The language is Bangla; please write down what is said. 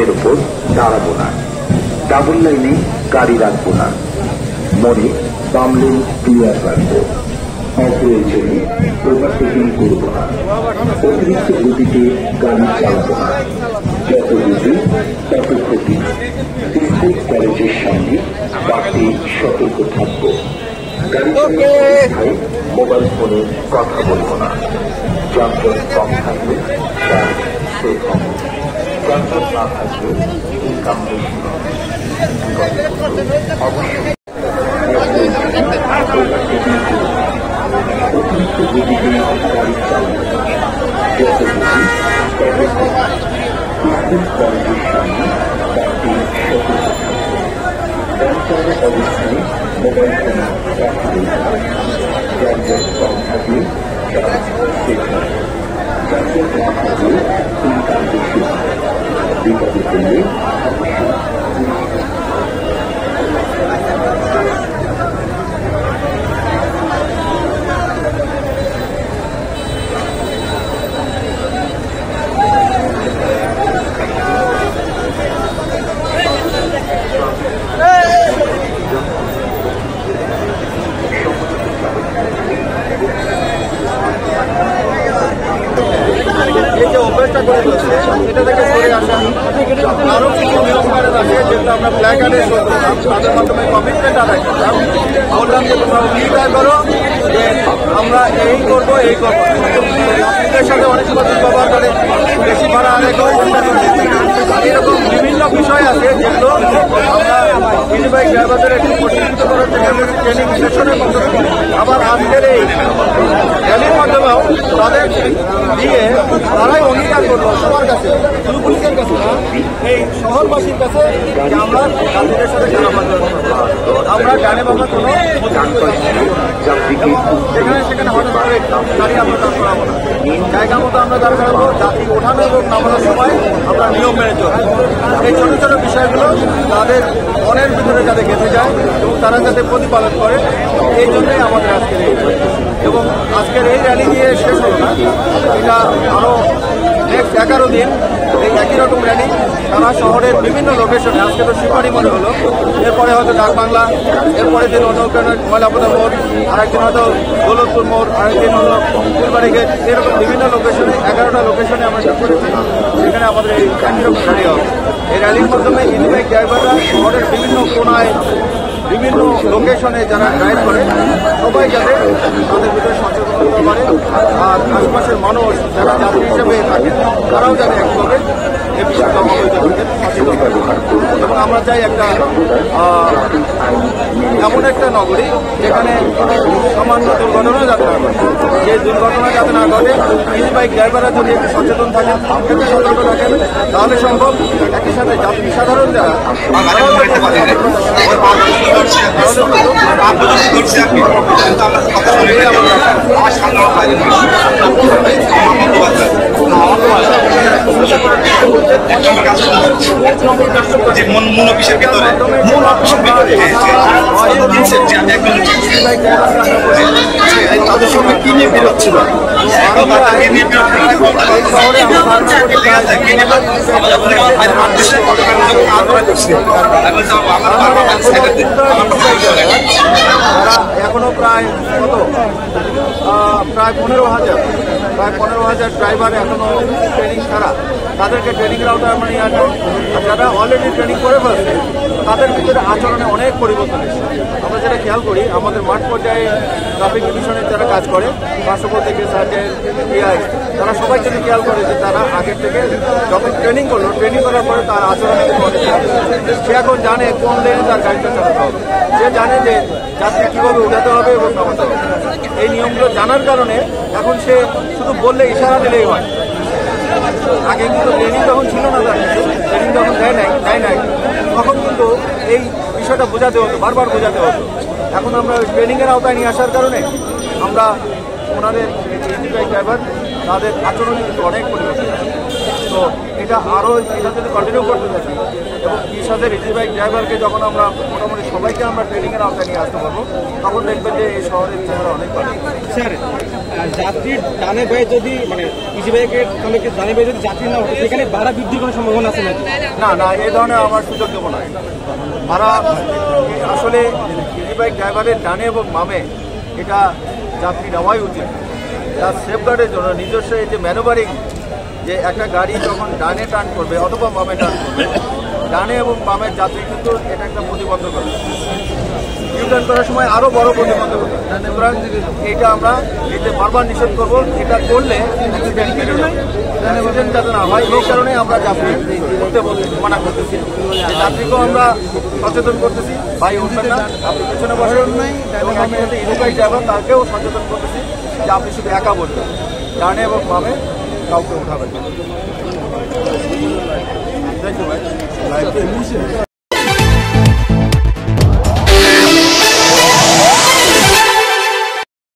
মোড়ের উপর দাঁড়াবো না, ডাবল লাইনে গাড়ি রাখবো না, মোড়ে বাম লেন ক্লিয়ার রাখবো, অপ্রয়োজনে ওভারটেকিং করবো না, অতিরিক্ত গতিতে গাড়ি চালাবো না, যত গতি তত ক্ষতি। স্কুল কলেজের সামনে বাড়তি সতর্ক থাকবো। গাড়ি চালানোর মোবাইল ফোনে কথা বলবো না, যানজট কম থাকবে সেফ হবে, যানজট না থাকবে ইনকাম বেশি হবে। অবশ্যই অতিরিক্ত গতিতে গাড়ি চালানো, যত গতি তত স্কুল কলেজের সামনে বাড়তি সতর্ক থাকবে। গাড়ি চালানোর অবস্থায় মোবাইল ফোনে কথা বলবো না, যানজট কম থাকলে সেফ হবে, যানজট না থাকলে ইনকাম বেশি হবে। বিপদে পড়লে অবশ্যই অভ্যাসটা করে ফেলছে, এটা থেকে সরে আসা আরও কিছু নিয়ম কানুন আছে যেগুলো আমরা প্ল্যাকার্ডে শো করতাম, তাদের মাধ্যমে কমিটমেন্ট আদায় করতাম। বললাম যে তোমরা অঙ্গীকার করো যে আমরা এই করবো এই করবো। আপনাদের সাথে অনেক সময় ব্যবহার করে বেশি ভাড়া আদায় করে এরকম বিভিন্ন বিষয় আছে যেগুলো আমরা মিনি বাইক ড্রাইভারদের একটু প্রশিক্ষিত করার জন্য ট্রেনিং সেশনের মাধ্যমে আবার আজকের এই র্যালির মাধ্যমেও তাদের দিয়ে তারাই অঙ্গীকার করলো সবার কাছে, শুধু পুলিশের কাছে না, এই শহরবাসীর কাছে যে আমরা যাত্রীদের সাথে আমরা জানে বাবা কোনো যেখানে সেখানে হঠাৎ করে গাড়ি আমরা দাঁড় করাবো না, জায়গা মতো আমরা দাঁড় করাবো। যাত্রী ওঠানো এবং নামানোর সময় আমরা নিয়ম মেনে চলবো। এই ছোটো ছোটো বিষয়গুলো তাদের মনের ভিতরে যাতে গেঁথে যায় এবং তারা যাতে প্রতিপালন করে, এই জন্যই আমাদের আজকের এই এবং আজকের এই র্যালি দিয়ে শেষ হলো না, এটা আরও নেক্সট 11 দিন এই একই রকম র্যালি তারা শহরের বিভিন্ন লোকেশনে, আজকে তো শিববাড়ি মনে হলো, এরপরে হয়তো ডাকবাংলা, এরপরে দিন অন্য ময়লাপদা মোড়, আরেকদিন হয়তো দৌলতপুর মোড়, আরেকদিন হলো ফুলবাড়ি গেট, এরকম বিভিন্ন লোকেশনে 11টা লোকেশনে আমরা ঠিক করেছি। সেখানে আমাদের এই একই রকম র্যালি হবে। এই র্যালির মাধ্যমে ই বাইক ড্রাইভাররা শহরের বিভিন্ন কোনায় বিভিন্ন লোকেশনে যারা ড্রাইভ করে সবাই যাতে তাদের ভিতরে সচেতনতা বাড়ে, আর আশপাশের মানুষ যারা যাত্রী হিসেবে থাকে তারাও যাতে একভাবে এ বিষয়টা সচেতন এবং আমরা চাই একটা এমন একটা নগরী যেখানে সামান্য দুর্ঘটনা যাতে না ঘটে। যে দুর্ঘটনা যাতে না ঘটে, ই বাইক ড্রাইভাররা যদি একটু সচেতন থাকেন, একটু সতর্ক থাকেন, তাহলে সম্ভব একই সাথে যাত্রী সাধারণ যারা যে মূল অফিসের ভেতরে তাদের সঙ্গে কি নিয়ে বেরোচ্ছিল এখনো প্রায় 15,000 ড্রাইভার এখনো ট্রেনিং ছাড়া, তাদেরকে ট্রেনিংয়ের আওতায় আমরা নিয়ে আসবো। আর যারা অলরেডি ট্রেনিং করে ফেলছে তাদের ভিতরে আচরণে অনেক পরিবর্তন এসেছে। আমরা যেটা খেয়াল করি, আমাদের মাঠ পর্যায়ে ট্রাফিক ডিভিশনের যারা কাজ করে, পার্শ্ববর্তী থেকে সার্জেন্ট, এআই, তারা সবাই যদি খেয়াল করে যে তারা আগের থেকে যখন ট্রেনিং করলো, ট্রেনিং করার পরে তার আচরণে অনেক, সে এখন জানে কোন লেনে তার গাড়িটা চালাতে হবে, সে জানে যে যাত্রী কীভাবে উঠাতে হবে এবং নামাতে হবে। এই নিয়মগুলো জানার কারণে এখন সে শুধু বললে ইশারা দিলেই হয়। আগে কিন্তু ট্রেনিং তখন ছিল না, তার ট্রেনিং যখন দেয় নাই তখন কিন্তু এই বিষয়টা বোঝাতে হতো, বারবার বোঝাতে হতো। এখন আমরা ট্রেনিংয়ের আওতায় নিয়ে আসার কারণে আমরা ওনাদের ড্রাইভার তাদের আচরণে কিন্তু অনেক পরিবর্তন। তো এটা আরও এটা যদি কন্টিনিউ করতে থাকি এবং কৃষকদের ইজি বাইক ড্রাইভারকে যখন আমরা মোটামুটি সবাইকে আমরা ট্রেনিংয়ের আওতায় নিয়ে আসতে পারবো, তখন দেখবেন যে এই শহরের চেহারা অনেক ভালো। স্যার যাত্রীর ডানে বায়ে যদি মানে ইজি বাইকের ডানে বায়ে যদি যাত্রী না ওঠে সেখানে ভাড়া বৃদ্ধির কোনো সম্ভাবনা আছে নাকি? না এই ধরনের আমার সুযোগ দেবো না। ভাড়া আসলে ইজি বাইক ড্রাইভারের ডানে এবং বামে এটা যাত্রী নেওয়াই উচিত। তার সেফগার্ডের জন্য নিজস্ব এই যে ম্যানুভারিং, যে একটা গাড়ি যখন ডানে টার্ন করবে অথবা বামে টার্ন করবে, ডানে এবং বামের যাত্রী কিন্তু এটা একটা প্রতিবন্ধকতা, ইউটার্ন করার সময় আরও বড় প্রতিবন্ধকতা। সুতরাং এইটা আমরা এতে বারবার নিষেধ করবো। এটা করলে অ্যাক্সিডেন্ট বেড়ে যাবে। অ্যাক্সিডেন্ট যাতে না হয় এই কারণে আমরা যাত্রী করতে মানা করতেছি। যাত্রীকেও আমরা সচেতন করতেছি, ভাই উঠবেন না, আপনি পেছনে বসেন। এবং একই সাথে ইজি ড্রাইভার তাকেও সচেতন করতেছি যে আপনি শুধু একা বসবেন, ডানে এবং বামে কাউকে উঠাবেন। থ্যাংক ইউ ভাই।